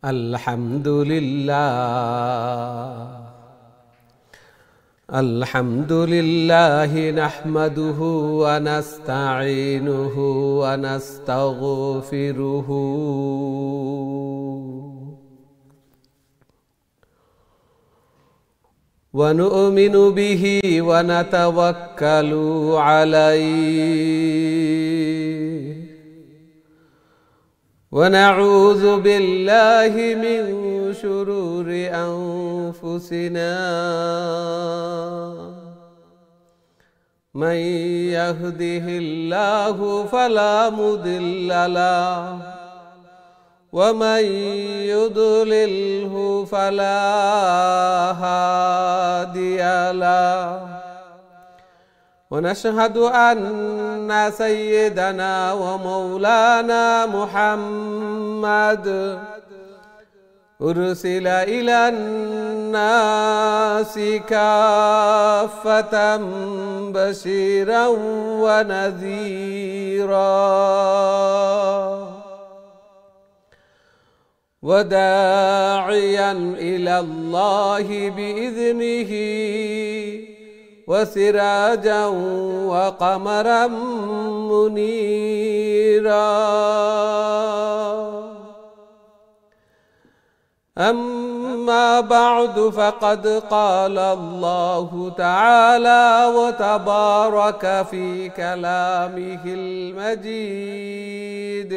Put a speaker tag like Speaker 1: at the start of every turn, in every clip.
Speaker 1: Alhamdulillahi nahmaduhu wa nasta'inuhu wa nastaghfiruhu wa nu'minu bihi wa natawakkalu alayhi wa na'udzu billahi min shururi anfusina man yahdihillahu fala mudilla lahu wa man yudlilhu fala hadiya lahu ونشهد أن سيدنا ومولانا محمد أرسل إلى الناس كافة بشيرا ونذيرا وداعيا إلى الله بإذنه وسراجا وقمرا منيرا أما بعد فقد قال الله تعالى وتبارك في كلامه المجيد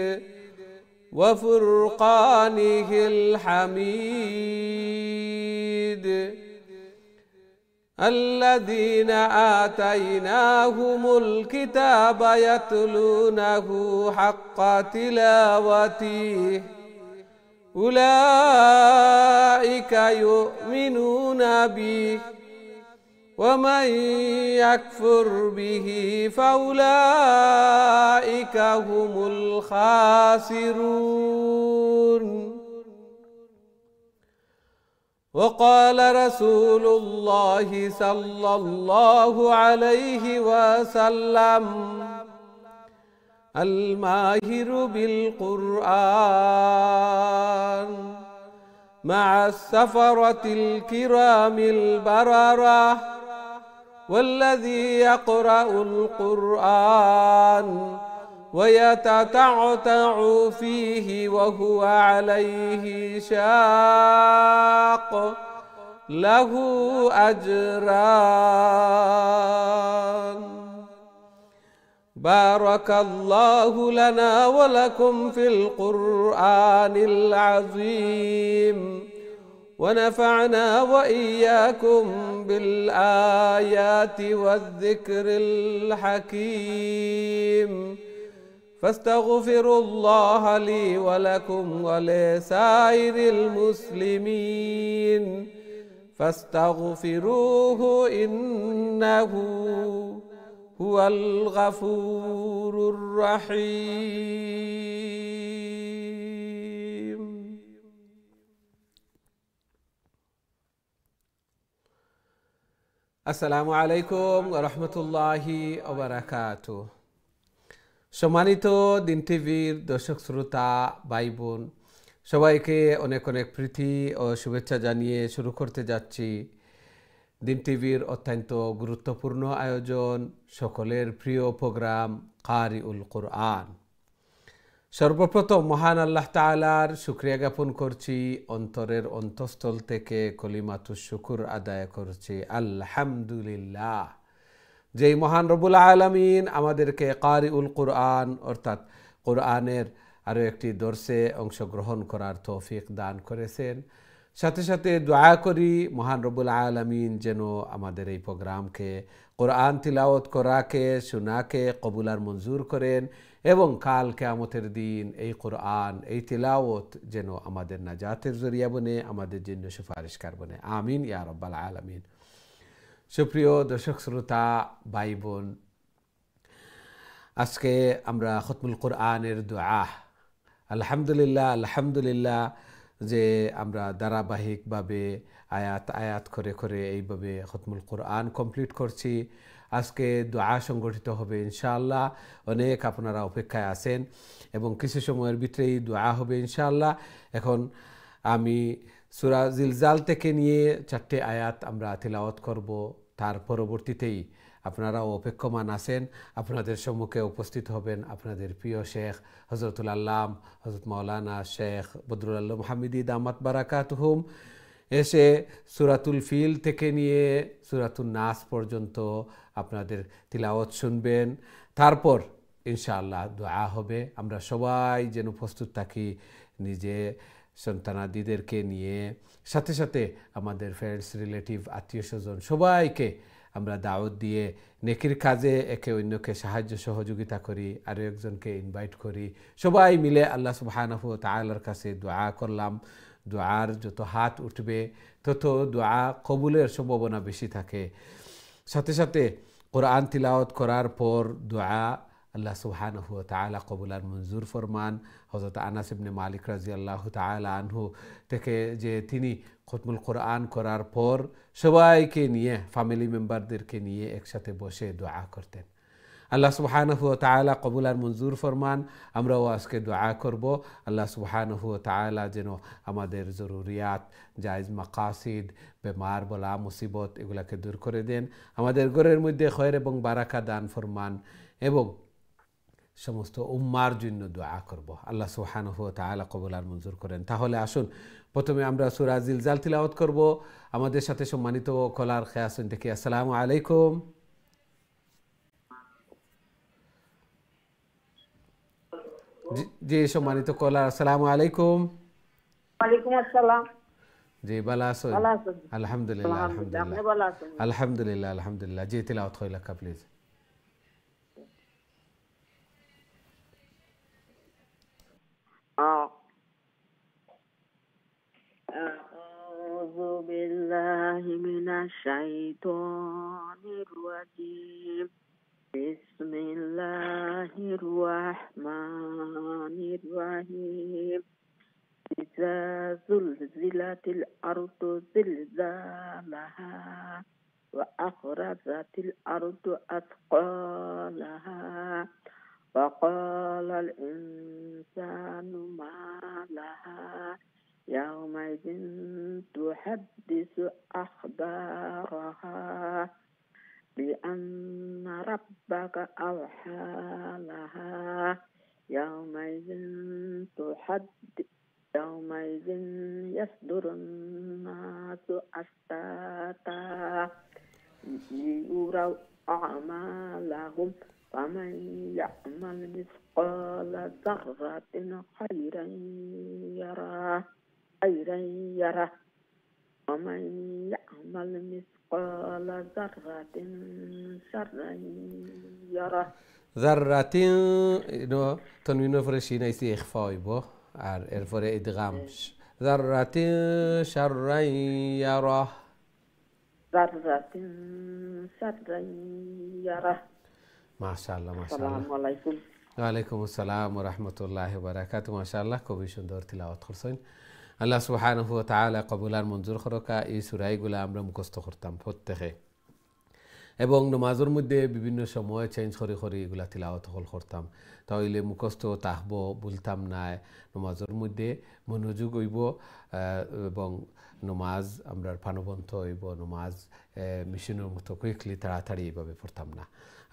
Speaker 1: وفرقانه الحميد الذين آتيناهم الكتاب يتلونه حق تلاوته أولئك يؤمنون به ومن يكفر به فأولئك هم الخاسرون وقال رسول الله صلى الله عليه وسلم الماهر بالقرآن مع السفرة الكرام البررة والذي يقرأ القرآن ويتتعتع فيه وهو عليه شاق له أجران بارك الله لنا ولكم في القرآن العظيم ونفعنا وإياكم بالآيات والذكر الحكيم فاستغفروا الله لي ولكم ولسائر المسلمين فاستغفروه إنه هو الغفور الرحيم السلام عليكم ورحمة الله وبركاته সম্মানিত দিন টিভির দর্শক শ্রোতা ভাই বোন সবাইকে অনেক অনেক প্রীতি ও শুভেচ্ছা জানিয়ে শুরু করতে যাচ্ছি দিন টিভির অত্যন্ত গুরুত্বপূর্ণ আয়োজন সকলের প্রিয় প্রোগ্রাম কারিউল কুরআন। সর্বপ্রথম মহান আল্লাহ তাআলার শুকরিয়া জ্ঞাপন করছি, অন্তরের অন্তঃস্থল থেকে কলিমাতুশ শুকর আদায় করছি আলহামদুলিল্লাহ। যেই মহান রব্বুল আলামিন আমাদেরকে কারিউল কুরআন অর্থাৎ কোরআনের আরও একটি দর্শে অংশগ্রহণ করার তৌফিক দান করেছেন। সাথে সাথে দোয়া করি মহান রব্বুল আলামিন যেন আমাদের এই প্রোগ্রামকে কোরআন তিলাওয়াত করাকে শোনাকে কবুল আর মঞ্জুর করেন এবং কাল কিয়ামতের দিন এই কোরআন এই তিলাওয়াত যেন আমাদের নাজাতের জরিয়া বনে, আমাদের জন্য সুপারিশকার বনে। আমিন ইয়া রাব্বাল আলামিন। সুপ্রিয় দর্শক শ্রোতা ভাই বোন, আজকে আমরা খতমুল কোরআনের দোয়া আলহামদুলিল্লাহ আলহামদুলিল্লাহ যে আমরা ধারাবাহিকভাবে আয়াত আয়াত করে করে এইভাবে খতমুল কোরআন কমপ্লিট করছি। আজকে দোয়া সংগঠিত হবে ইনশাআল্লাহ। অনেক আপনারা অপেক্ষায় আছেন এবং কিছু সময়ের ভিতরেই দোয়া হবে ইনশাআল্লাহ। এখন আমি সূরা জিলজাল থেকে নিয়ে 4টে আয়াত আমরা তিলাওয়াত করব। তার পরবর্তীতেই আপনারাও অপেক্ষমান আছেন, আপনাদের সম্মুখে উপস্থিত হবেন আপনাদের প্রিয় শেখ হযরতুল আল্লাম হযরত মাওলানা শেখ বদরুল আলম হামিদি দামাত বারাকাতুহুম এসে সূরাতুল ফিল থেকে নিয়ে সূরাতুন নাস পর্যন্ত আপনাদের তিলাওয়াত শুনবেন। তারপর ইনশাআল্লাহ দোয়া হবে। আমরা সবাই যেন প্রস্তুত থাকি, নিজে সন্তানাদিদেরকে নিয়ে, সাথে সাথে আমাদের ফ্রেন্ডস, রিলেটিভ, আত্মীয় স্বজন সবাইকে আমরা দাওয়াত দিয়ে নেকির কাজে একে অন্যকে সাহায্য সহযোগিতা করি, আরও একজনকে ইনভাইট করি, সবাই মিলে আল্লাহ সুবহানাহু ওয়া তাআলার কাছে দোয়া করলাম। দোয়ার যত হাত উঠবে তত দোয়া কবুলের সম্ভাবনা বেশি থাকে। সাথে সাথে কোরআন তিলাওয়াত করার পর দোয়া আল্লাহ সুবহানাহু ওয়া তাআলা কবুল আর মঞ্জুর ফরমান। হযরত আনাস ইবনে মালিক রাদিয়াল্লাহু তাআলা আনহু থেকে যে তিনি খতমুল কোরআন করার পর সবাইকে নিয়ে, ফ্যামিলি মেম্বারদেরকে নিয়ে একসাথে বসে দোয়া করতেন। আল্লাহ সুবহানাহু ওয়া তাআলা কবুল আর মঞ্জুর ফরমান। আমরাও আজকে দোয়া করব আল্লাহ সুবহানাহু ওয়া তাআলা যেন আমাদের জরুরিয়াত, জায়েজ মাকাসিদ, বেমার বলা মুসিবত এগুলাকে দূর করে দেন, আমাদের ঘরের মধ্যে খয়র এবং বারাকা দান ফরমান, এবং সমস্ত উম্মার জন্য দোয়া করব। আল্লাহ সুবহানাহু ওয়া তাআলা কবুল আর মঞ্জুর করেন। তাহলে আসুন প্রথমে আমরা সূরা জিলজাল তিলাওয়াত করব। আমাদের সাথে সম্মানিত কলার খেয়াসুন দেখি। আসসালামু আলাইকুম। জি সম্মানিত কলার, আসসালামু আলাইকুম।
Speaker 2: ওয়ালাইকুম আসসালাম।
Speaker 1: জি ভালো আছেন?
Speaker 2: ভালো আছেন?
Speaker 1: আলহামদুলিল্লাহ
Speaker 2: আলহামদুলিল্লাহ। আপনি
Speaker 1: আলহামদুলিল্লাহ
Speaker 2: ভালো আছেন?
Speaker 1: আলহামদুলিল্লাহ আলহামদুলিল্লাহ। জি তিলাওয়াত হয় লেখা প্লিজ।
Speaker 2: أعوذ بالله من الشيطان الرجيم. بسم الله الرحمن الرحيم. إذا زلزلت الأرض زلزالها وأخرجت الأرض أثقالها وقال الإنسان ما لها يومئذ تحدث أخبارها بأن ربك أوحى لها يومئذ يصدر الناس أشتاتا ليروا أعمالهم فمن يعمل مثقال ذرة خيرا يره ومن يعمل مثقال ذرة شرا يره.
Speaker 1: ذرة تنوين فرشين ايسي اخفاء بو আর এরপরে ইদগাম। যাররাতিন শাররান ইয়ারাহ।
Speaker 2: যাররাতিন শাররান ইয়ারাহ।
Speaker 1: মাশাআল্লাহ মাশাআল্লাহ।
Speaker 2: আসসালামু আলাইকুম।
Speaker 1: ওয়া আলাইকুম আসসালাম ওয়া রাহমাতুল্লাহি ওয়া বারাকাতুহু। মাশাআল্লাহ, খুবই সুন্দর তিলাওয়াত করছেন। আল্লাহ সুবহানাহু ওয়া তাআলা কবুল আর মঞ্জুর করুকা। এই সূরাগুলো আমরা মুখস্থ করতাম প্রত্যেকে, এবং নামাজের মধ্যে বিভিন্ন সময় চেঞ্জ করে করে এগুলা তিলাওয়াত করতাম। তাহলে মুখস্থ তাহব, বলতাম না। নামাজের মধ্যে মনোযোগ হইব এবং নমাজ আমরা প্রাণবন্ত হইব। নমাজ মিশনের মতো কুইকলি তাড়াতাড়ি এইভাবে পড়তাম না।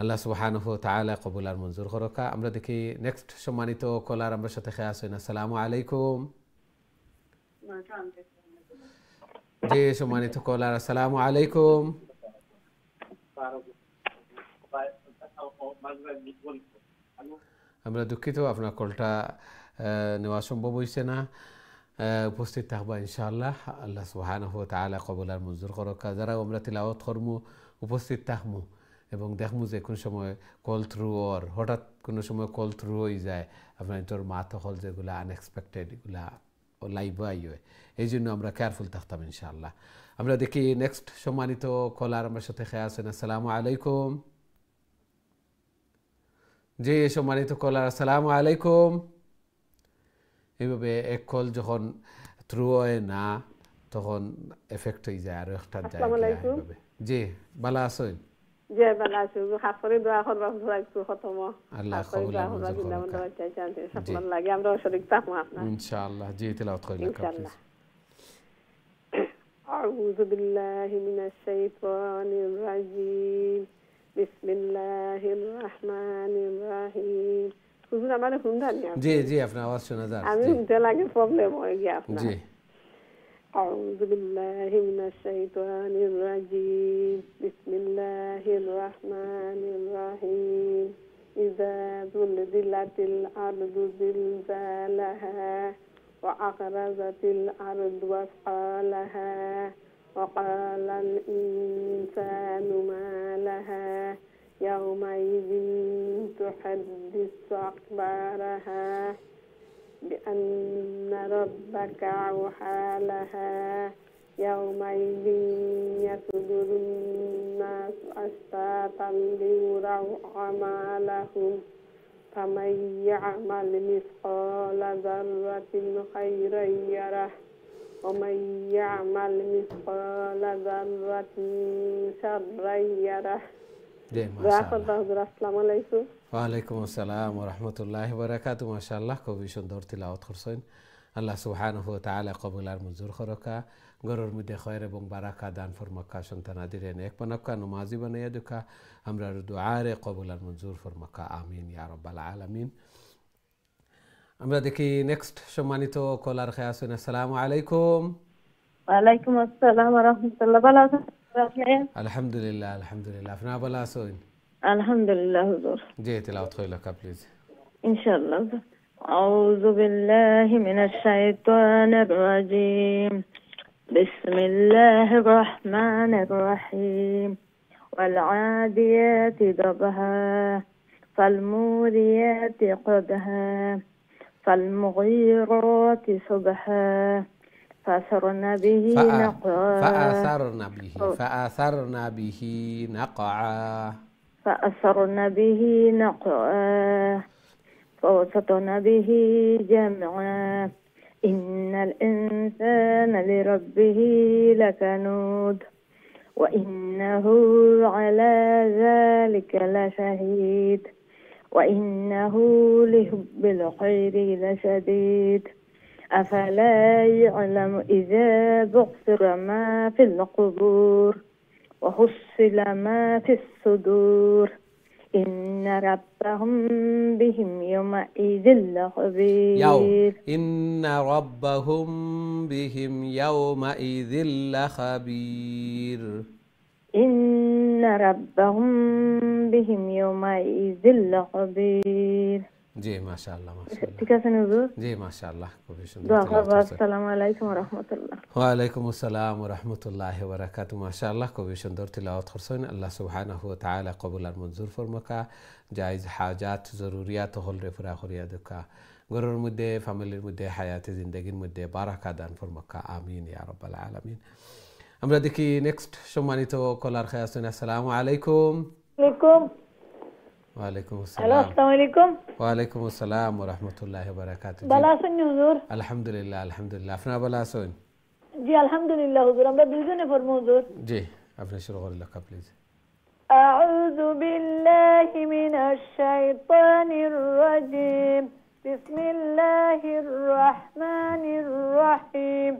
Speaker 1: আল্লাহ সুবহানাহু ওয়া তাআলা কবুল আর মঞ্জুর করুকা। আমরা দেখি নেক্সট সম্মানিত কলার আমার সাথে খেয়ে আসেন। আসসালামু আলাইকুম। জি সম্মানিত কলার, আসসালামু আলাইকুম। আমরা দুঃখিত, আপনার কলটা নেওয়া সম্ভব হয়েছে না। উপস্থিত থাকবা ইনশাআল্লাহ। আল্লাহ সুবহানাহু ওয়া তাআলা কবুল আর মঞ্জুর করুকা। যারা আমরা তিলাওয়াত করমু উপস্থিত থাকমু এবং দেখমু যে কোন সময় কল থ্রু ওর হঠাৎ কোনো সময় কল থ্রু হয়ে যায়, আপনার তোর মাত হল যেগুলা আনএক্সপেক্টেড এগুলা লাইভ আইয়, এই জন্য আমরা কেয়ারফুল থাকতাম ইনশাআল্লাহ। আমরা দেখি নেক্সট সম্মানিত কলার আমার সাথে খেয়ে আছেন। আসসালামু আলাইকুম। জি সম্মানিত কলার, আসসালামু আলাইকুম। এইভাবে এক কল যখন থ্রু হয় না তখন এফেক্ট হয়ে যায়, আরো একটা জায়গায়। জি ভালো আছেন?
Speaker 3: জি ভালো আছি। খাস করে দোয়া করবা একটু খতম
Speaker 1: আল্লাহ কবুল করুন
Speaker 3: লাগে আমরা শরীক থাকবো আপনার
Speaker 1: ইনশাআল্লাহ। জি তেলাওয়াত কইলা
Speaker 3: ইনশাআল্লাহ। أعوذ بالله من الشيطان الرجيم بسم الله الرحمن الرحيم হুজুর আমার শুনতেন না
Speaker 1: জি জি আপনার আওয়াজ শোনা যাচ্ছে
Speaker 3: আমি
Speaker 1: জি
Speaker 3: শুনতে লাগে প্রবলেম হয়ে গিয়ে আপনার
Speaker 1: জি
Speaker 3: أعوذ بالله من الشيطان الرجيم بسم الله الرحمن الرحيم إذا زلزلت الأرض زلزالها وأخرجت الأرض أثقالها وقال الإنسان ما لها يومئذ تحدث أخبارها بأن ربك أوحى لها يومئذ يصدر الناس أشتاتا ليروا أعمالهم فمن يعمل مثقال ذرة خيرا يره ومن يعمل مثقال ذرة شرا يره
Speaker 1: জি মাশাআল্লাহ
Speaker 3: আসসালামু আলাইকুম
Speaker 1: ওয়ালাইকুম আসসালাম ওয়া রাহমাতুল্লাহি ওয়া বারাকাতুহু মাশাআল্লাহ খুবই সুন্দর তিলাওয়াত করছেন আল্লাহ সুবহানাহু ওয়া তাআলা কবুল আর মঞ্জুর করকা গরুর মধ্যে খয়র এবং বারাকা দান ফরমাকা সন্তানাদের নেক বানাকা নামাজি বানায়া দুকা আমরা দুআরে কবুল আর মঞ্জুর ফরমাকা আমিন ইয়া রাব্বাল আলামিন আমরা দেখি নেক্সট সম্মানিত কলার খেয়ে আসেন আসসালামু আলাইকুম
Speaker 2: ওয়ালাইকুম আসসালাম ওয়া রাহমাতুল্লাহ ভালো আছেন
Speaker 1: আলহামদুলিল্লাহ আলহামদুলিল্লাহ আপনি ভালো আছেন
Speaker 2: আলহামদুলিল্লাহ হুজুর
Speaker 1: জি তিলাওয়াত কইলাকা প্লিজ
Speaker 2: ইনশাআল্লাহ أعوذ بالله من الشيطان الرجيم بسم الله الرحمن الرحيم والعاديات ضبحا فالموريات قدحا فالمغيرات صبحا فأثرن به نقعا فأثرن به نقعا فوسطن به جمعا إن الإنسان لربه لكنود وإنه على ذلك لشهيد وإنه لحب الخير لشديد أفلا يعلم إذا بعثر ما في القبور وحصل ما في الصدور إن ربهم بهم يومئذ لخبير
Speaker 1: إن ربهم بهم يومئذ لخبير
Speaker 2: إن ربهم بهم يومئذ لخبير
Speaker 1: জি মাশাআল্লাহ মাশাআল্লাহ
Speaker 2: ঠিক আছে হুজুর
Speaker 1: জি মাশাআল্লাহ খুবই সুন্দর
Speaker 2: দোয়া করব আসসালামু আলাইকুম ওয়া রাহমাতুল্লাহ
Speaker 1: ওয়া আলাইকুম আসসালাম ওয়া রাহমাতুল্লাহি ওয়া বারাকাতুহু মাশাআল্লাহ খুবই সুন্দর তিলাওয়াত করছেন আল্লাহ সুবহানাহু ওয়া তাআলা কবুল আর মঞ্জুর ফরমাকা জায়েজ হাজাত জরুরিয়াত হল রে পুরা করিয়া দেখা ঘরের মধ্যে ফ্যামিলির মধ্যে হায়াতে জিন্দেগির মধ্যে বারাকা দান ফরমাকা আমিন ইয়া রাব্বাল আলামিন আমরা দেখি নেক্সট সম্মানিত কলার খেয়ে আছেন আসসালামু আলাইকুম
Speaker 2: আলাইকুম
Speaker 1: ওয়ালাইকুম
Speaker 2: হ্যালো
Speaker 1: আসসালাম
Speaker 2: আসসালামু আলাইকুম
Speaker 1: ওয়ালাইকুম আসসালাম ওয়া রাহমাতুল্লাহি ওয়া বারাকাতুহু
Speaker 2: ভালো আছেন হুজুর
Speaker 1: আলহামদুলিল্লাহ আলহামদুলিল্লাহ আপনারা ভালো আছেন
Speaker 2: জি আলহামদুলিল্লাহ হুজুর আমরা দুইজনে পড়বো হুজুর
Speaker 1: জি আপনি শুরু করেন লেখা প্লিজ
Speaker 2: أعوذ بالله من الشيطان الرجيم بسم الله الرحمن الرحيم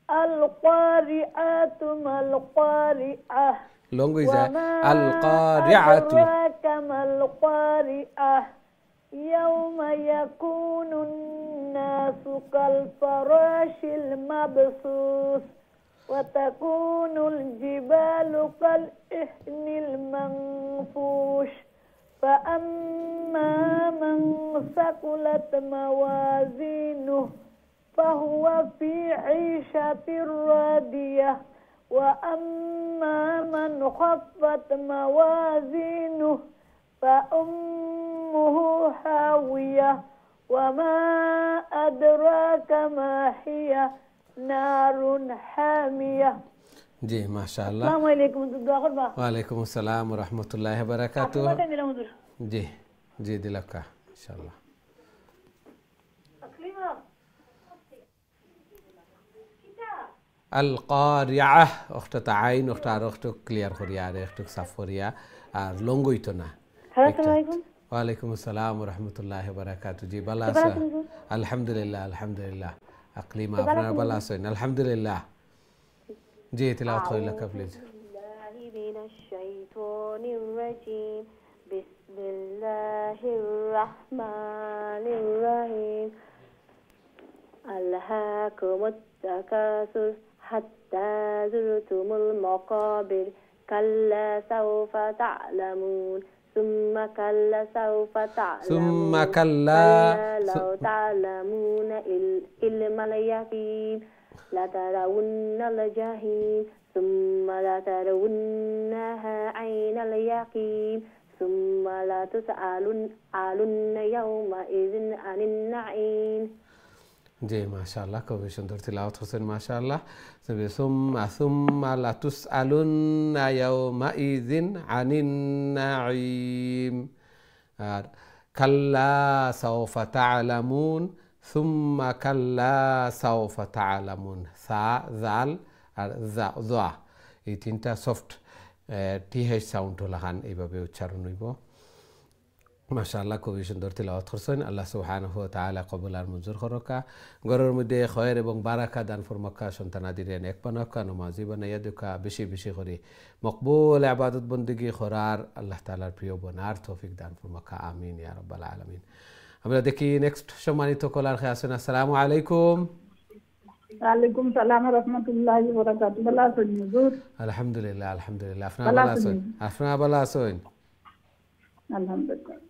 Speaker 2: القارعة ما القارعة
Speaker 1: لونغو إذا القارعة
Speaker 2: أدراك ما القارعة يوم يكون الناس كالفراش المبثوث وتكون الجبال كالإهن المنفوش فأما من ثقلت موازينه فهو في عيشة راضية وأما من خفت موازينه فأمه هاوية وما أدراك ما هي نار حامية
Speaker 1: جي ما شاء الله
Speaker 2: السلام عليكم
Speaker 1: وعليكم السلام ورحمة الله وبركاته جي جي دلك إن شاء الله القارعة أخت تعين أخت أخت كلير خوريا أخت سافوريا لونغويتنا
Speaker 2: السلام عليكم
Speaker 1: وعليكم السلام ورحمة الله وبركاته جي بلا الحمد لله الحمد لله আকলিমা আপনারা ভালো আছেন আলহামদুলিল্লাহ জি তিলাওয়াত করিলা প্লিজ
Speaker 4: বিসমিল্লাহির আল্লাহাকুমুত তাকাসুর হাত্তা যুরতুমুল মাকাবির কাল্লা সাওফা তা'লামুন সুম্মা কাল্লা সাওফা তা'লামুন
Speaker 1: সুম্মা কাল্লা
Speaker 4: লাউ তা'লামুনা ইলমাল ইয়াকিন লাতারাউন্নাল জাহিম সুম্মা লাতারাউন্নাহা আইনাল ইয়াকিন সুম্মা লাতুসআলুন্না ইয়াওমা ইযিন আনিন নাঈম
Speaker 1: জি মাশাআল্লাহ খুবই সুন্দর তিলাওয়াত করছেন মাশাআল্লাহ সুম্মা লাতুসআলুন্না ইয়াওমা ইযিন আনিন নাঈম আর কাল্লা সাওফা তা'লামুন সুম্মা কাল্লা সাওফা তা'লামুন সা জাল আর যা এই তিনটা সফট টিএইচ সাউন্ড লাগান এইভাবে উচ্চারণ হইব মাশাআল্লাহ খুবই সুন্দর তিলাওয়াত করছেন আল্লাহ সুবহানাহু ওয়া তাআলা কবুল আর মঞ্জুর করকা ঘরের মধ্যে খয়ের এবং বারাকা দান ফরমাক্কা সন্তানাদিরে নেক বানাক্কা নমাজি বানাইয়া দুকা বেশি বেশি করে মকবুল ইবাদত বন্দেগী করার আল্লাহ তাআলার প্রিয় বনার তৌফিক দান ফরমাক্কা আমিন ইয়া রাব্বাল আলামিন আমরা দেখি নেক্সট সম্মানিত কলার খেয়ে আছেন আসসালামু আলাইকুম
Speaker 2: ওয়ালাইকুম সালাম ওয়া রাহমাতুল্লাহি ওয়া বারাকাতুহু ভালো আছেন হুজুর
Speaker 1: আলহামদুলিল্লাহ আলহামদুলিল্লাহ আপনারা ভালো আছেন আপনারা ভালো আছেন
Speaker 2: আলহামদুলিল্লাহ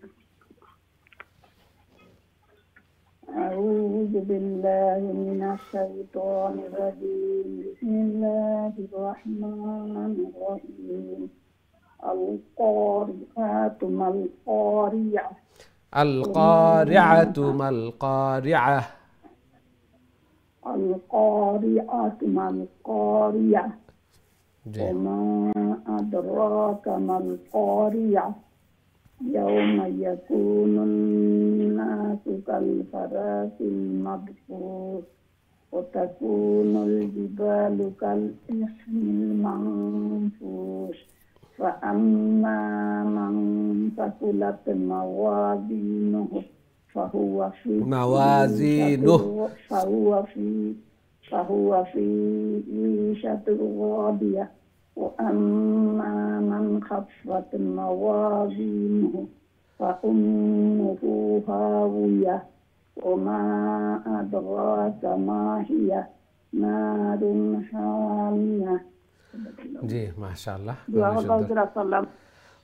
Speaker 2: أعوذ بالله من الشيطان الرجيم بسم الله الرحمن الرحيم القارعة ما القارعة
Speaker 1: القارعة ما القارعة
Speaker 2: القارعة ما القارعة وما أدراك ما القارعة يوم يكون الناس كالفراش المبثوث وتكون الجبال كالعهن المنفوش فأما من ثقلت موازينه فهو في عيشة راضية وأما من خفت موازينه فأمه هاوية وما أدراك ما هي نار حامية
Speaker 1: জি মাশাআল্লাহ
Speaker 2: সালাম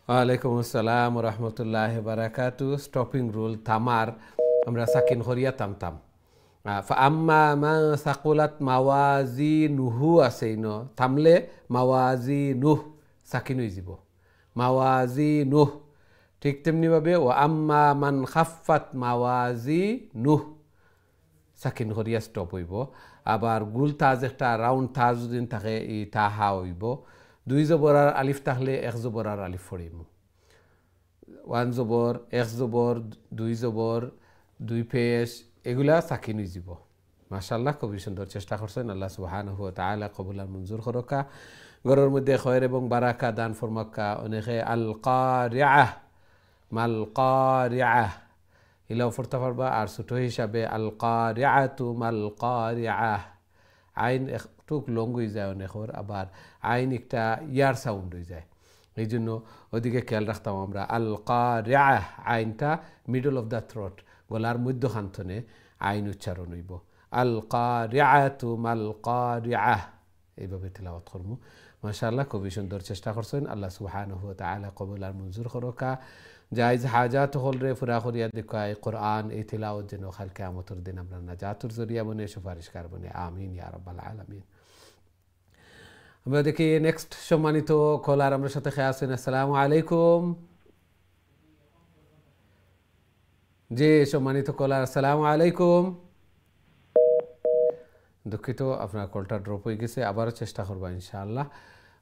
Speaker 1: ওয়ালাইকুম আসসালাম ওয়া রাহমাতুল্লাহি ওয়া বারাকাতুহু স্টপিং রুল তামার আমরা সাকিন করিয়া তামতাম ফাআম্মা মান সাকুলাত মাওয়াজিনুহু আছেইনো থামলে মাওয়াজিনুহ সাকিন হয়ে যাব মাওয়াজিনুহ ঠিক তেমনিভাবে ও আম্মা মান খাফাত মাওয়াজিনুহ সাকিন করিয়া স্টপ হইব আবার গুল তাজ একটা রাউন্ড তাজ যদি থাকে ই তাহা হইব দুই জবরার আলিফ থাকলে এক জবরার আলিফ পড়িব ওয়ান জবর এক জবর দুই জবর দুই পেশ এগুলা সাকিন হয়ে যাব মাশাআল্লাহ খুবই সুন্দর চেষ্টা করছেন আল্লাহ সুবহানাহু ওয়া তাআলা কবুল আর মঞ্জুর করকা ঘরের মধ্যে খয়ের এবং বারাকা দান ফরমাক্কা অনেকে আল কারিআহ মাল কারিআহ ইলাও পড়তে পারবা আর ছোট হিসাবে আল কারিআতু মাল কারিআহ আইন একটু লং হয়ে যায় অনেকর আবার আইন একটা ইয়ার সাউন্ড হয়ে যায় এই জন্য ওদিকে খেয়াল রাখতাম আমরা আল কারিআহ আইনটা মিডল অফ দ্য থ্রোট গলার মধ্যখান্তনে আইন উচ্চারণ হইব আল কারিআতু মাল কারিআহ এইভাবে তেলাওয়াত করব মাশাআল্লাহ খুবই সুন্দর চেষ্টা করছেন আল্লাহ সুবহানাহু ওয়া তাআলা কবুল আর মঞ্জুর করকা জায়েজ হাজাত হল রে পুরা করিয়া দেখায় কোরআন এই তেলাওয়াত যেন কাল কিয়ামতের দিন আমরা নাজাতুর জরিয়া বনে সুপারিশকার বনে আমিন ইয়া রাব্বাল আলামিন আমরা দেখি নেক্সট সম্মানিত কলার আমরা সাথে খেয়ে আছেন আসসালামু আলাইকুম জি সম্মানিত কলার আসসালামু আলাইকুম দুঃখিত আপনার কলটা ড্রপ হয়ে গেছে আবারও চেষ্টা করবা ইনশাআল্লাহ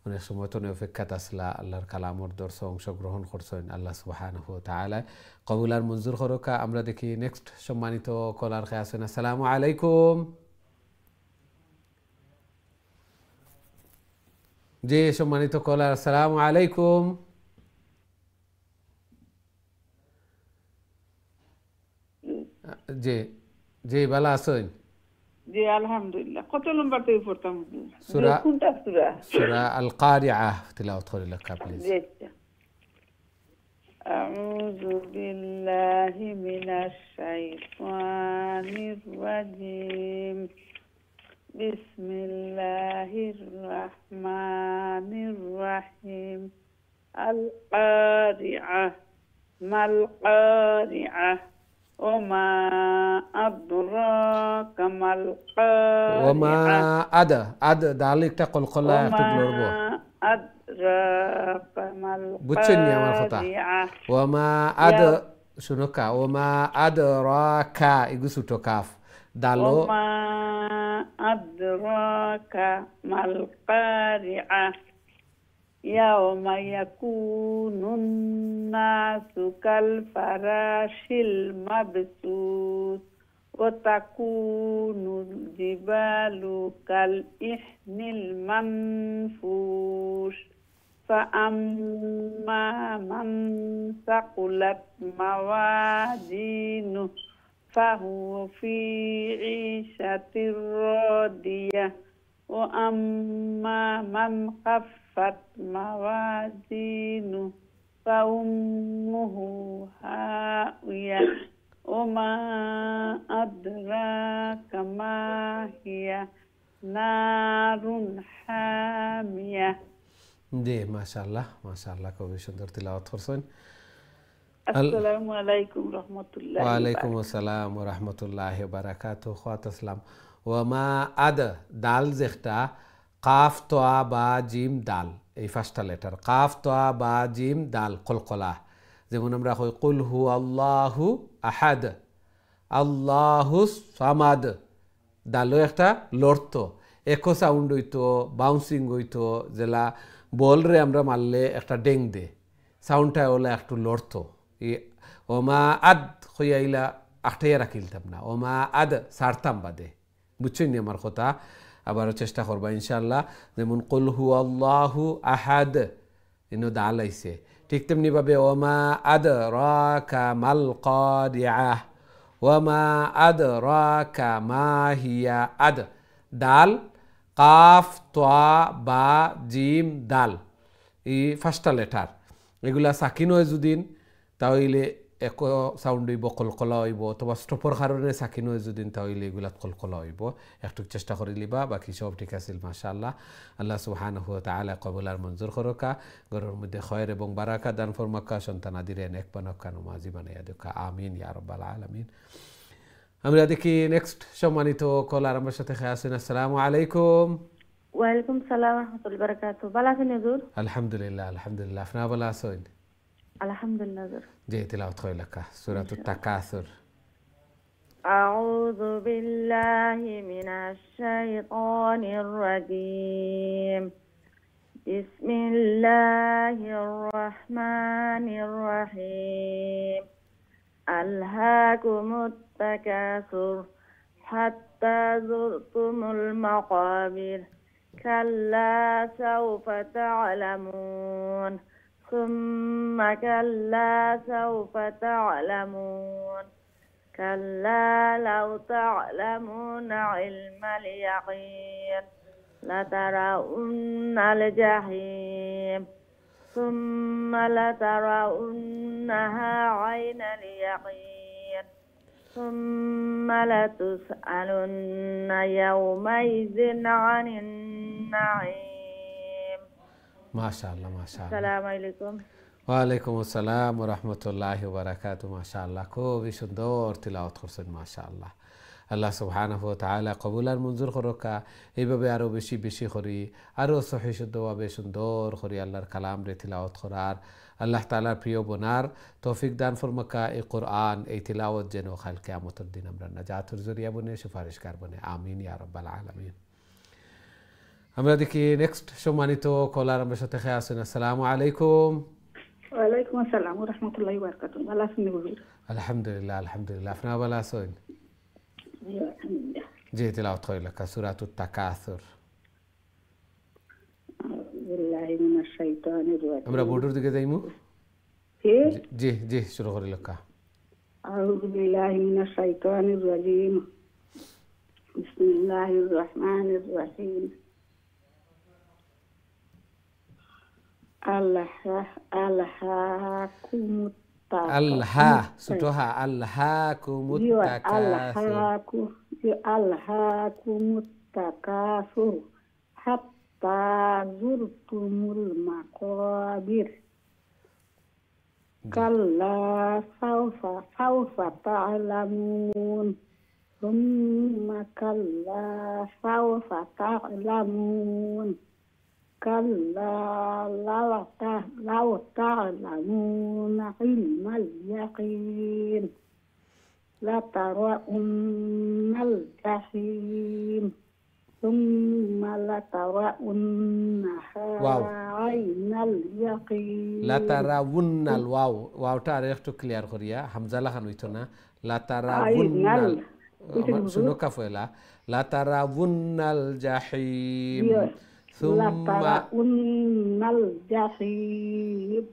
Speaker 1: অনেক সময় তো অপেক্ষাত আসলা আল্লাহর কালামর দর্শ অংশগ্রহণ করছেন আল্লাহ সুবহানাহু ওয়া তাআলা কবুল আর মঞ্জুর করকা আমরা দেখি নেক্সট সম্মানিত কলার খেয়ে আছেন আসসালামু আলাইকুম জি সম্মানিত কলার আসসালামু আলাইকুম জি জি ভালো আছেন
Speaker 2: জি আলহামদুলিল্লাহ। কত নম্বর থেকে পড়তাম?
Speaker 1: সূরা
Speaker 2: কোনটা সূরা?
Speaker 1: সূরা আল কারিআহ তিলাওয়াত করে লেখা প্লিজ।
Speaker 2: জি আচ্ছা। আউযু বিল্লাহি মিনাশ শাইতানির রাজিম। বিসমিল্লাহির রহমানির রহিম। আল কারিআহ মাল কারিআহ ওমা আদরাকা মাল
Speaker 1: ওমা
Speaker 2: কারিআহ
Speaker 1: আদ দাল একটা কলকলা একটু লড়বো,
Speaker 2: আদরাকা মাল
Speaker 1: বুঝছেন নি আমার কথা?
Speaker 2: কারিআহ
Speaker 1: ওমা আদ শুনো কা, ওমা আদরাকা ইগু ছোট কাফ দালো
Speaker 2: ওমা আদরাকা মাল কারিআহ ইয়াওমা ইয়াকুনুন নাসু কাল ফারাশিল মাবসুস ওয়া তাকুনুল জিবালু কাল ইহনিল মানফুশ فأما من ثقلت موازينه فهو في عيشة راضية وأما من خفت موازينه فأمه هاوية وما أدراك ما هي نار حامية
Speaker 1: জি মাশাআল্লাহ মাশাআল্লাহ, খুবই সুন্দর তিলাওয়াত করছেন।
Speaker 2: আসসালামু আলাইকুম রহমতুল্লাহ।
Speaker 1: ওয়ালাইকুম আসসালাম ওয়া রাহমাতুল্লাহি ওয়া বারাকাতুহু। খাত আসসালাম। ওয়ামা আদ দাল যেটা কাফ তোয়া বা জিম দাল, এই পাঁচটা লেটার কাফ তোয়া বা জিম দাল কলকলা। যেমন আমরা কই কুল হু আল্লাহু আহাদ, আল্লাহু সামাদ, দালও একটা লড়ত, একো সাউন্ড হইতো, বাউন্সিং হইতো, যেলা বল রে আমরা মারলে একটা ডেং দে, সাউন্ডটা ওলা একটু লড়তো। ওমা আদ হইয়াইলা আটটাইয়া রাখিলতাম না, ওমা আদ সারতাম বাদে, বুঝছেন নি আমার কথা? আবারও চেষ্টা করবা ইনশাল্লাহ। যেমন কুল হু আল্লাহু আহাদ ইনো দাল আইছে, ঠিক তেমনিভাবে ওমা আদ রাকা মাল কারিআহ, ওমা আদ রাকা মা হিয়া আদ দাল কাফ তোয়া বা জিম দাল, এই পাঁচটা লেটার এগুলা সাকিন হয় যদিন তাহলে এক সাউন্ড হইব, কলকলা হইব, অথবা স্টপর কারণে সাকিন হয় যদিন তাহলে এগুলাত কলকলা হইব। একটু চেষ্টা করে লিবা, বাকি সব ঠিক আছিল মাশাআল্লাহ। আল্লাহ সুবহানাহু ওয়া তাআলা কবুল আর মঞ্জুর করকা, ঘরের মধ্যে খয়ের এবং বারাকা দান ফরমাক্কা, সন্তান আদিরে নেক বানাক্কা, নমাজি বানাইয়া দেখা, আমিন ইয়া রাব্বাল আলামিন। আমরা দেখি নেক্সট সম্মানিত কলার আমার সাথে খেয়ে আসেন। আসসালামু আলাইকুম।
Speaker 4: ওয়ালাইকুম সালাম রহমতুল্লাহ বারাকাতু। ভালো আছেন হুজুর?
Speaker 1: আলহামদুলিল্লাহ আলহামদুলিল্লাহ, আপনারা ভালো আছেন?
Speaker 4: আলহামদুলিল্লাহ হুজুর।
Speaker 1: জি তিলাওয়াত করে লেখা সূরাতুত তাকাসুর।
Speaker 4: أعوذ بالله من الشيطان الرجيم. بسم الله الرحمن الرحيم. ألهاكم التكاثر حتى زرتم المقابر كلا سوف تعلمون ثم كلا سوف تعلمون كلا لو تعلمون علم اليقين لترون الجحيم ثم لترونها عين اليقين ثم لتسألن يومئذ عن النعيم.
Speaker 1: ما شاء الله ما شاء الله.
Speaker 4: السلام عليكم.
Speaker 1: ওয়ালাইকুম আসসালাম ওয়া রাহমাতুল্লাহি ওয়া বারাকাতুহু। মাশাআল্লাহ, খুবই সুন্দর তিলাওয়াত করছেন মাশাআল্লাহ। আল্লাহ সুবহানাহু ওয়া তাআলা কবুল আর মঞ্জুর করকা, এইভাবে আরও বেশি বেশি করি, আরও সহি শুদ্ধভাবে সুন্দর করি আল্লাহর কালাম রে তিলাওয়াত করার, আল্লাহ তাআলার প্রিয় বোনার তৌফিক দান ফরমাকা। এই কোরআন এই তিলাওয়াত যেন কাল কিয়ামতের দিন আমরা নাজাতের জরিয়া বনে, সুপারিশকার বনে, আমিন ইয়া রাব্বাল আলামিন। আমরা দেখি নেক্সট সম্মানিত কলার আমার সাথে খেয়ে আসেন। আসসালামু আলাইকুম।
Speaker 2: ওয়ালাইকুম আসসালাম ওয়া রাহমাতুল্লাহি ওয়া বারাকাতুহু। ভালো আছেন হুজুর?
Speaker 1: আলহামদুলিল্লাহ আলহামদুলিল্লাহ, আপনারা ভালো আছেন?
Speaker 2: জি আলহামদুলিল্লাহ।
Speaker 1: জি তিলাওয়াত করে লেখা সূরাতুত তাকাসুর।
Speaker 2: বিল্লাহি মিনাশ শাইতানির রাজিম।
Speaker 1: আমরা বোর্ডের দিকে যাইমু।
Speaker 2: জি
Speaker 1: জি জি শুরু করে লেখা।
Speaker 2: আউযু বিল্লাহি মিনাশ শাইতানির রাজিম। بسم الله الرحمن الرحيم ألهاكم
Speaker 1: الها ستوها ألهاكم التكاثر
Speaker 2: ألهاكم التكاثر حتى زرتم المقابر كلا سوف تعلمون ثم كلا سوف تعلمون كلا لو تعلمون علم اليقين لترون الجحيم ثم لترونها عين اليقين
Speaker 1: لترون الواو واو تعرف كلير خوريا حمزة لخن ويتونا لترون شنو كفولا لترون الجحيم
Speaker 2: لترون الجحيم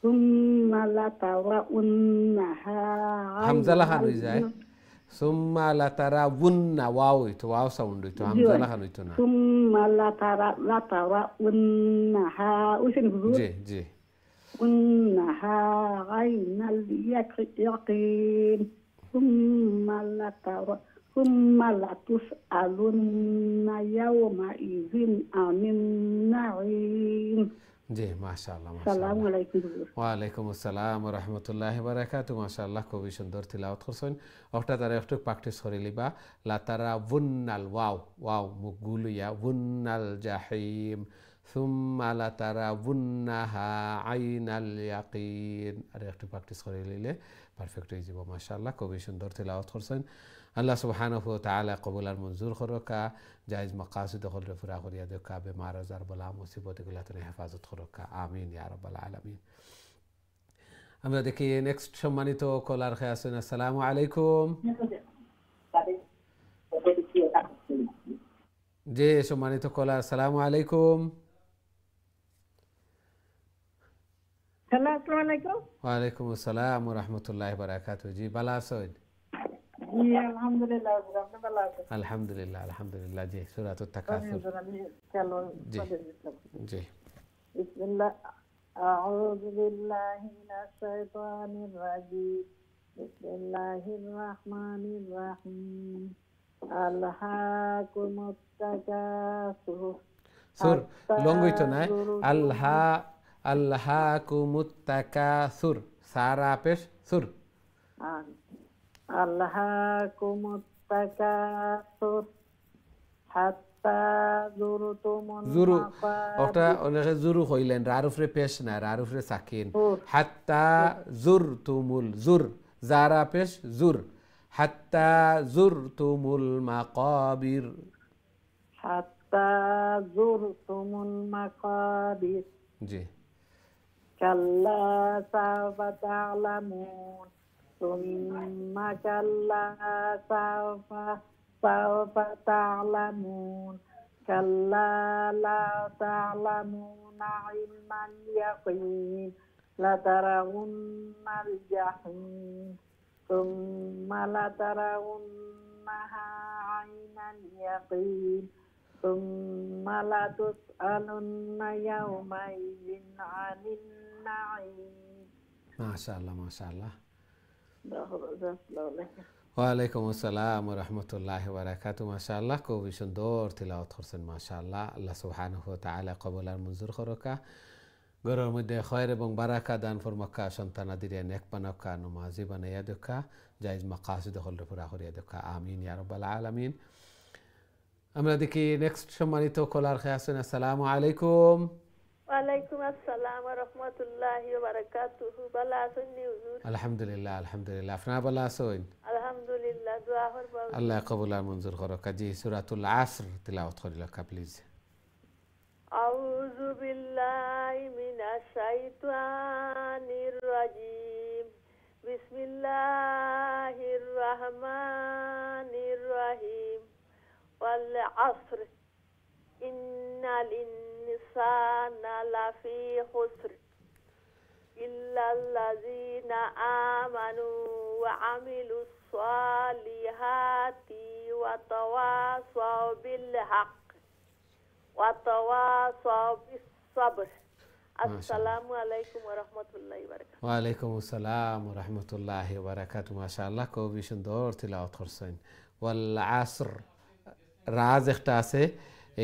Speaker 2: ثم لترونها
Speaker 1: حمزة لخن ويزاي ثم لترون واو واو ساوند تو حمزة لخن ويتونا
Speaker 2: ثم لترونها
Speaker 1: جي
Speaker 2: أنها عين اليقين ثم لتسألن يومئذ عن النعيم
Speaker 1: जी माशाल्लाह
Speaker 2: السلام عليكم
Speaker 1: ওয়ালাইকুম আসসালাম ওয়া রাহমাতুল্লাহি ওয়া বারাকাতুহু মাশাআল্লাহ খুবই সুন্দর তিলাওয়াত করছেন ওটা তারা একটু প্র্যাকটিস করে লিবা লা তারা ওয়ান্নাল ওয়াও মুগুলিয়া ওয়ান্নাল জাহিম সুম্মা লা তারা ওয়ান্নাহা আইনাল ইয়াকিন আর একটু প্র্যাকটিস করে নিলে পারফেক্ট হয়ে যাব মাশাআল্লাহ খুবই সুন্দর তিলাওয়াত করছেন আল্লাহ সুবহানাহু ওয়া তাআলা কবুল আর মঞ্জুর করুকা জায়েজ মাকাসিদ হলরে পুরা করিয়া দেখা বেমার আজার বলা মুসিবত গুলা থেকে হেফাজত করুকা আমিন ইয়া রাব্বাল আলামিন আমরা দেখি নেক্সট সম্মানিত কলার খেয়ে আছেন আসসালামু আলাইকুম জি সম্মানিত কলার আসসালামু আলাইকুম
Speaker 2: আসসালামু আলাইকুম
Speaker 1: ওয়া আলাইকুম আসসালাম ওয়া রাহমাতুল্লাহি ওয়া বারাকাতুহু জি ভালো আছেন
Speaker 2: জি আলহামদুলিল্লাহ আপনি ভালো আছেন
Speaker 1: আলহামদুলিল্লাহ আলহামদুলিল্লাহ জি সূরাতুত তাকাসুর জি
Speaker 2: বিসমিল্লাহ আউযু বিল্লাহি মিনাশ শাইতানির রাজিম বিসমিল্লাহির রহমানির রহিম আলহাকুমুত তাকাসুর
Speaker 1: সুর লং হইতো না আল্লাহাকুমুত তাকাসুর সারা পেশ সুর
Speaker 2: আল্লাহাকুমুত তাকাসুর হাত্তা জুরতুমুল
Speaker 1: জুরু
Speaker 2: মাকাবির
Speaker 1: ওটা অনেকে জুরু কইলেন রার উপরে পেশ না রার উপরে সাকিন হাত্তা জুরতুমুল জুর জারা পেশ জুর হাত্তা জুরতুমুল মাকাবির
Speaker 2: হাত্তা জুরতুমুল মাকাবির
Speaker 1: জি
Speaker 2: কাল্লা সাওফা তা'লামুন সুম্মা কাল্লা সাওফা তা'লামুন কাল্লা লা তা'লামুনা ইলমাল ইয়াকিন লাতারাউন্নাল জাহিম সুম্মা লাতারাউন্নাহা আইনাল ইয়াকিন সুম্মা লাতুসআলুন্না ইয়াওমাইযিন আনিন নাঈম
Speaker 1: মাশাআল্লাহ মাশাআল্লাহ ওয়ালাইকুম আসসালাম ওয়া রাহমাতুল্লাহি ওয়া বারাকাতুহু মাশাআল্লাহ খুবই সুন্দর তিলাওয়াত করছেন মাশাআল্লাহ আল্লাহ সুবহানাহু ওয়া তাআলা কবুল আর মঞ্জুর করুকা ঘরের মধ্যে খয়র এবং বারাকা দান ফরমাকা সন্তানাদিরে নেক বানাকা নামাজি বানাইয়া দেখা জায়েজ মাকাসিদ হলরে পুরা করিয়া দেখা আমিন ইয়া রাব্বাল আলামিন আমরা দেখি নেক্সট সম্মানিত কলার খেয়ে আছেন আসসালামু আলাইকুম
Speaker 3: ওয়ালাইকুম আসসালাম ওয়া রাহমাতুল্লাহি ওয়া বারাকাতুহু ভালো আছেন হুজুর
Speaker 1: আলহামদুলিল্লাহ আলহামদুলিল্লাহ আপনারা ভালো আছেন
Speaker 3: আলহামদুলিল্লাহ দোয়া করব
Speaker 1: আল্লাহ কবুল আর মঞ্জুর করুক জি সূরাতুল আসর তিলাওয়াত করিলা প্লিজ
Speaker 3: আউযু বিল্লাহি মিনাশ শাইতানির রাজিম বিসমিল্লাহির রহমানির রহিম ওয়াল আসর ইন্নাল ইনসানা লাফি খুসর ইল্লাল্লাযীনা আমানু ওয়া আমিলুস সালিহাতি ওয়া তাওয়াসাউ বিল হক ওয়া তাওয়াসাউ বিস সাবর। আসসালামু আলাইকুম ওয়া রাহমাতুল্লাহি ওয়া বারাকাতুহু।
Speaker 1: ওয়ালাইকুম আসসালাম ওয়া রাহমাতুল্লাহি ওয়া বারাকাতুহু। মাশাআল্লাহ, খুবই সুন্দর তিলাওয়াত করছেন। ওয়াল আসর, রাজ একটা আছে,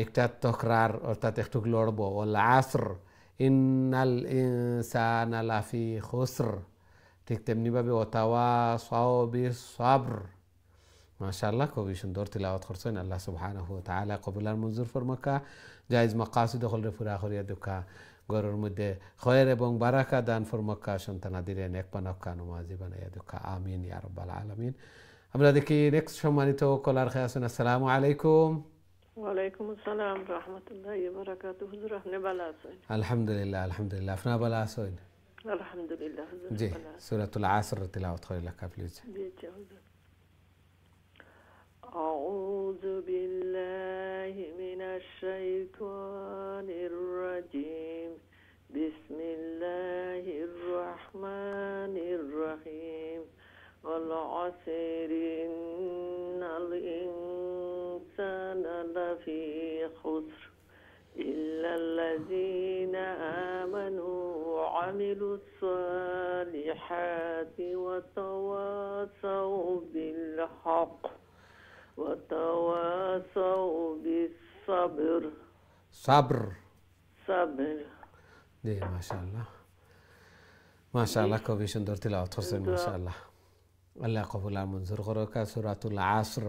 Speaker 1: একটা তকরার অর্থাৎ একটু লড়বো। ওয়াল আসর ইন্নাল ইনসানা লাফি খুসর, ঠিক তেমনিভাবে ওয়াতাওয়াসাউ বিস সাবর। মাশাআল্লাহ, খুবই সুন্দর তিলাওয়াত করছেন। আল্লাহ সুবহানাহু ওয়া তাআলা কবুল আর মঞ্জুর ফরমাকা। জায়েজ মাকাসিদ হলরে পুরা করিয়া দুকা, ঘরের মধ্যে খয়ের এবং বারাকা দান ফরমাকা, সন্তানাদিরে নেক বানাকা, নমাজি বানাইয়া দুকা। আমিন ইয়া রাব্বাল আলামিন। আমরা দেখি নেক্সট সম্মানিত কলার খেয়ে আছেন। আসসালামু আলাইকুম।
Speaker 5: ওয়ালাইকুম আসসালাম রহমতুল্লাহি ওয়া বারাকাতুহু। হুজুর আপনি ভালো আছেন?
Speaker 1: আলহামদুলিল্লাহ, আলহামদুলিল্লাহ। আপনারা ভালো আছেন?
Speaker 5: আলহামদুলিল্লাহ হুজুর
Speaker 1: জি,
Speaker 5: ভালো আছি।
Speaker 1: সূরাতুল আসর তিলাওয়াত করে লেখা প্লিজ।
Speaker 5: জি জি হুজুর। আউযু বিল্লাহি মিনাশ শাইতানির রাজীম। বিসমিল্লাহির রহমানির রহিম। ওয়াল আসরি ইন্নাল ইনসানা লাফি খুসর ইল্লাল্লাযীনা আমানু ওয়া আমিলুস সালিহাতি ওয়া তাওয়াসাউ বিল হক ওয়া তাওয়াসাউ বিস সাবর।
Speaker 1: সাবর।
Speaker 5: সাবর।
Speaker 1: জি, মাশাআল্লাহ, মাশাআল্লাহ, খুবই সুন্দর তিলাওয়াত করছেন। মাশাআল্লাহ, আল্লাহ কবুল আর মঞ্জুর করুক। সূরাতুল আসর,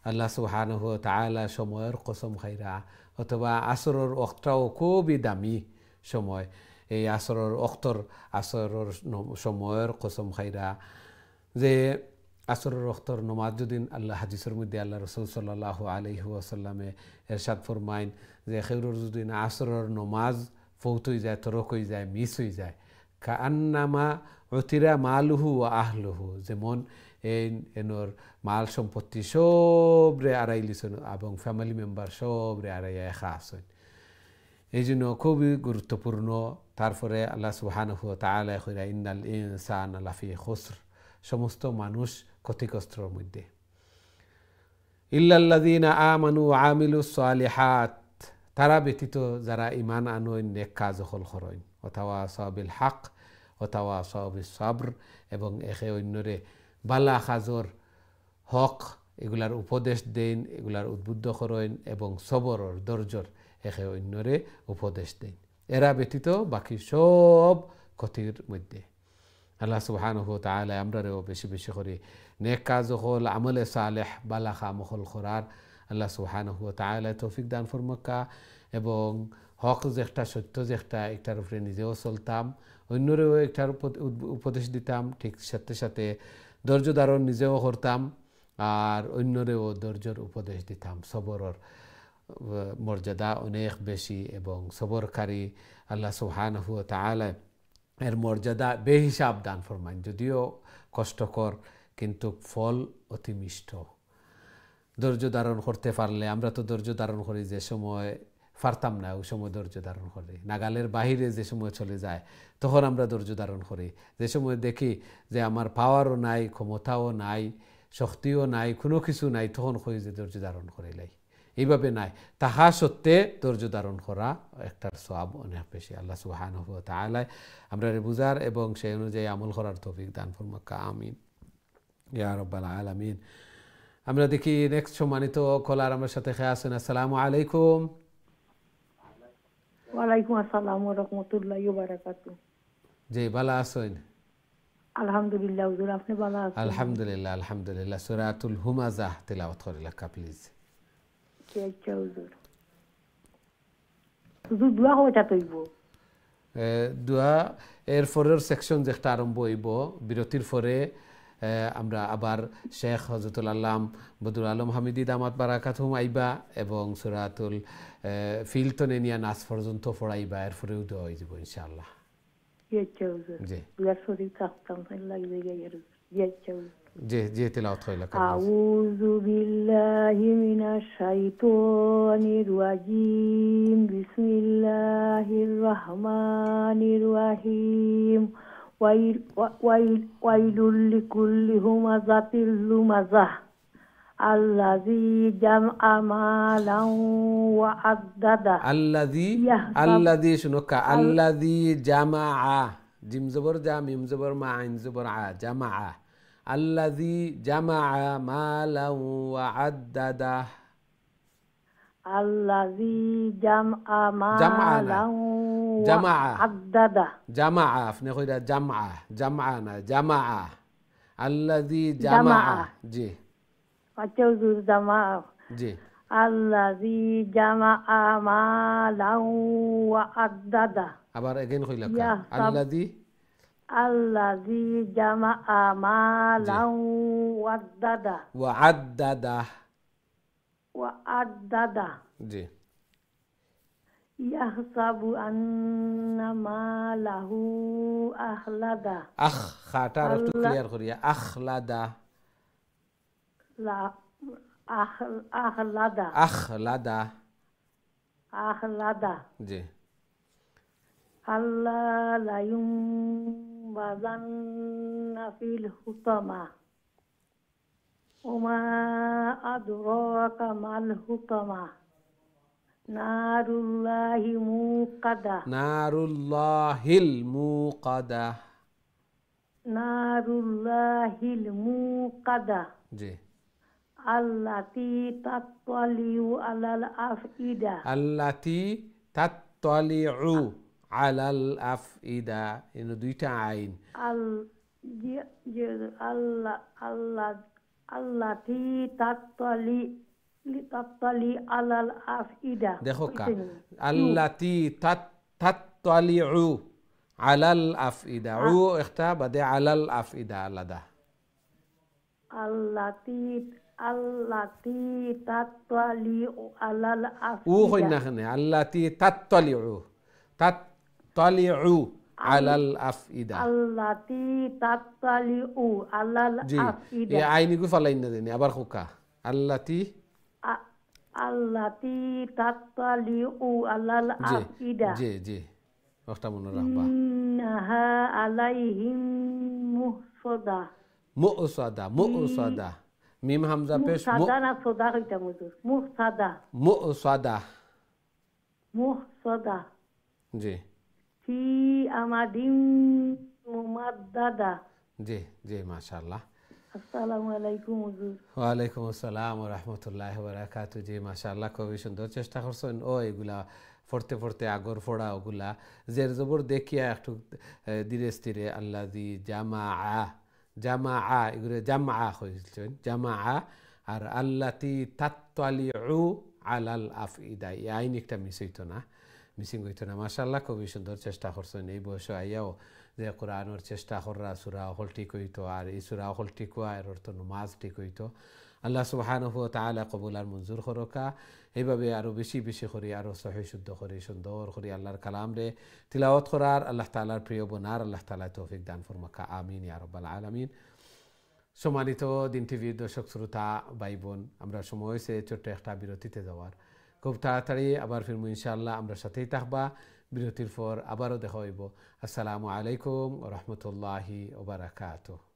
Speaker 1: আল্লাহ সুবহানাহু ওয়া তাআলা সময়ের কসম খাইরা, অথবা আসরের ওয়াক্তটাও খুবই দামি সময়। এই আসরের ওয়াক্তর, আসরের সময়ের কসম খাইরা, যে আসরের ওয়াক্তর নমাজ যদি আল্লাহ হাদিসের মধ্যে আল্লাহ রাসূল সাল্লাল্লাহু আলাইহি ওয়াসাল্লামে এরশাদ ফরমাইন যে খেউরের যদি আসরের নমাজ ফৌত হয়ে যায়, তরক হয়ে যায়, মিস হয়ে যায়, কান্নামা উতিরা মালুহু ওয়া আহলুহু, যেমন এনোর মাল সম্পত্তি সবরে আড়াই লিছেন এবং ফ্যামিলি মেম্বার সবরে আড়াই একা আছেন। এই জন্য খুবই গুরুত্বপূর্ণ। তারপরে আল্লাহ সুবহানাহু ওয়া তাআলা কইরা ইন্নাল ইনসানা লাফি খুসর, সমস্ত মানুষ ক্ষতিগ্রস্তর মধ্যে। ইল্লাল্লাযীনা আমানু ওয়া আমিলুস সালিহাত, তারা ব্যতীত যারা ঈমান আনয়ন, নেক কাজ হল করেন। ওয়াতাওয়াসাউ বিল হক ওয়াতাওয়াসাউ বিস সাবর, এবং একে অন্যরে বালা কাজর হক এগুলার উপদেশ দেন, এগুলার উদ্বুদ্ধ করেন, এবং সবরর ধৈর্যর একে অন্যরে উপদেশ দেন। এরা ব্যতীত বাকি সব ক্ষতির মধ্যে। আল্লাহ সুবহানাহু ওয়া তাআলা আমরাও বেশি বেশি করে নেক কাজ হল, আমলে সালেহ, বালা কাম হল করার আল্লাহ সুবহানাহু ওয়া তাআলা তৌফিক দান ফরমাকা। এবং হক যেটা, সত্য যেটা, একটার উপরে নিজেও চলতাম, অন্যরেও একটার উপদেশ দিতাম, ঠিক সাথে সাথে ধৈর্য ধারণ নিজেও করতাম, আর অন্যরেও ধৈর্যর উপদেশ দিতাম। সবরের মর্যাদা অনেক বেশি, এবং সবরকারী আল্লাহ সুবহানাহু ওয়া তাআলা এর মর্যাদা বেহিসাব দান ফরমাইন। যদিও কষ্টকর, কিন্তু ফল অতি মিষ্ট। ধৈর্য ধারণ করতে পারলে, আমরা তো ধৈর্য ধারণ করি যে সময় পারতাম না, ওই সময় ধৈর্য ধারণ করি। নাগালের বাহিরে যে সময় চলে যায়, তখন আমরা ধৈর্য ধারণ করি। যে সময় দেখি যে আমার পাওয়ারও নাই, ক্ষমতাও নাই, শক্তিও নাই, কোনো কিছু নাই, তখন কই যে ধৈর্য ধারণ করিলাই। এইভাবে নাই, তাহা সত্ত্বে ধৈর্য ধারণ করা একটার সওয়াব অনেক বেশি। আল্লাহ সুবহানাহু ওয়া তাআলা আমরা বুঝার এবং সেই অনুযায়ী আমল করার তৌফিক দান ফরমাকা। আমিন ইয়া রাব্বাল আলামিন। আমরা দেখি নেক্সট সম্মানিত কলার আমার সাথে খেয়ে আছেন। আসসালামু আলাইকুম।
Speaker 2: ওয়ালাইকুম আসসালাম ওয়া রাহমাতুল্লাহি ওয়া বারাকাতুহু।
Speaker 1: জি, ভালো আছেন?
Speaker 2: আলহামদুলিল্লাহ হুজুর, আপনি ভালো আছেন?
Speaker 1: আলহামদুলিল্লাহ, আলহামদুলিল্লাহ। সূরাতুল হুমাযাহ তিলাওয়াত করে লেখা প্লিজ।
Speaker 2: আচ্ছা হুজুর। হুজুর দোয়া হইতা তৈব।
Speaker 1: দোয়া এর পরের সেকশন যেটা আরম্ভ হইব, বিরতির পরে আমরা আবার শেখ হযরতুল আল্লাম বদরুল আলম হামিদি দামাত বারাকাতুহুম আইবা, এবং সূরাতুল ফিল তো নিয়া নাস পর্যন্ত পড়াইবা। এরপরেও দোয়া হয়ে যাব ইনশাআল্লাহ।
Speaker 2: আচ্ছা হুজুর।
Speaker 1: জি
Speaker 2: দুয়ার শরীফ থাকতাম লাগবে গিয়ে। আচ্ছা হুজুর।
Speaker 1: জি জি, তিলাওয়াত করে লেখা।
Speaker 2: আউযু বিল্লাহি মিনাশ শাইতানির রাজীম। বিসমিল্লাহির রহমানির রহিম।
Speaker 4: ওয়াইলুল লিকুল্লি হুমাযাতিল লুমাযাহ আল্লাযী জামআ মালান ওয়া আদ্দাদা
Speaker 1: আল্লাযী শুনুকা আল্লাযী জামাআ জিম জবর জা মিম জবর মা আইন জবর আ জামাআ আল্লাযী জামাআ মালান ওয়া আদ্দাদা
Speaker 4: আল্লাযী জামআ মালান ওয়া আদ্দাদা
Speaker 1: জামাআ আপনি কইরা জামআ না জামাআ আল্লাযী জামাআ জি
Speaker 4: আচ্ছা হুজুর জামাআ
Speaker 1: জি
Speaker 4: আল্লাযী জামাআ মালান ওয়া আদ্দাদা
Speaker 1: আবার এগেইন কইলা আল্লাযী
Speaker 4: জামাআ মালান ওয়া আদ্দাদা
Speaker 1: জি
Speaker 4: ইয়াহসাবু আন্না মালাহু আখলাদা
Speaker 1: খাটার একটু ক্লিয়ার করিয়া আখলাদা জি
Speaker 4: আল্লাহ লা ইউনবাযান্না ফিল হুতামা ওমা আদরাকা মাল হুতামা নারুল্লাহিল মুকাদা
Speaker 1: জি
Speaker 4: আল্লাতী তাত্তালিউ আলাল
Speaker 1: আফইদা এনো দুইটা আইন
Speaker 4: আল্লাতী তাত্তালি আলাল আফইদা
Speaker 1: দেখো কা আল্লাতী তাত্তালিউ আলাল আফইদা উ একটা বাদে আলাল আফইদা আলাদা
Speaker 4: আল্লাতী তাত্তালিউ আলাল আফইদা
Speaker 1: ও কইনা খানে আল্লাতী তাত্তালিউ আলাল আফইদা
Speaker 4: আল্লাতী তাত্তালিউ আলাল আফইদা
Speaker 1: জি এই আইনি কো ফালাইন না দেনি আবার কোকা আল্লাতী
Speaker 4: তাত্তালিউ আলাল আফইদা
Speaker 1: জি জি ওটা মনে রাখবা
Speaker 4: ইন্নাহা আলাইহিম
Speaker 1: মুসাদা মিম হামজা পেশ
Speaker 4: মুসাদা না সোদা কইতা হুজুর মুসাদা
Speaker 1: জি
Speaker 4: ফি আমাদিন মুমাদ্দাদা
Speaker 1: জি জি মাশাআল্লাহ
Speaker 4: আসসালামু আলাইকুম হুজুর
Speaker 1: ওয়া আলাইকুম আসসালাম ওয়া রাহমাতুল্লাহি ওয়া বারাকাতুহু জি মাশাআল্লাহ খুবই সুন্দর চেষ্টা করছেন ও এগুলা পড়তে আগর পড়া ওগুলা জের জবর দেখিয়া একটু ধীরে স্থিরে আল্লাযী জামাআ এগুলো জামাআ হইছেন জামাআ আর আল্লাতী তাত্তালিউ আলাল আফইদা এই আইন একটা মিসিং হইতো না মাশাআল্লাহ খুবই সুন্দর চেষ্টা করছেন এই বয়সে আইয়াও যে কোরআনের চেষ্টা করা সূরা হল ঠিক হইতো আর এই সূরা হল ঠিক হওয়া এর অর্থ নামাজ ঠিক হইতো আল্লাহ সুবহানাহু ওয়া তাআলা কবুল আর মঞ্জুর করুকা এইভাবে আরো বেশি করে আরো সহিহ শুদ্ধ করে সুন্দর করে আল্লাহর কালাম রে তিলাওয়াত করার আল্লাহ তাআলার প্রিয় বনার আল্লাহ তাআলা তৌফিক দান ফরমাকা আমিন ইয়া রাব্বাল আলামিন সম্মানিত দিন টিভির দর্শক শ্রোতা ভাই বোন আমরা সময় হয়েছে ছোট্ট একটা বিরতিতে যাওয়ার খুব তাড়াতাড়ি আবার ফিরবো ইনশাআল্লাহ আমরা সাথেই থাকবা বিরতির পর আবারও দেখা হইব আসসালামু আলাইকুম ওয়া রাহমাতুল্লাহি ওয়া বারাকাতুহু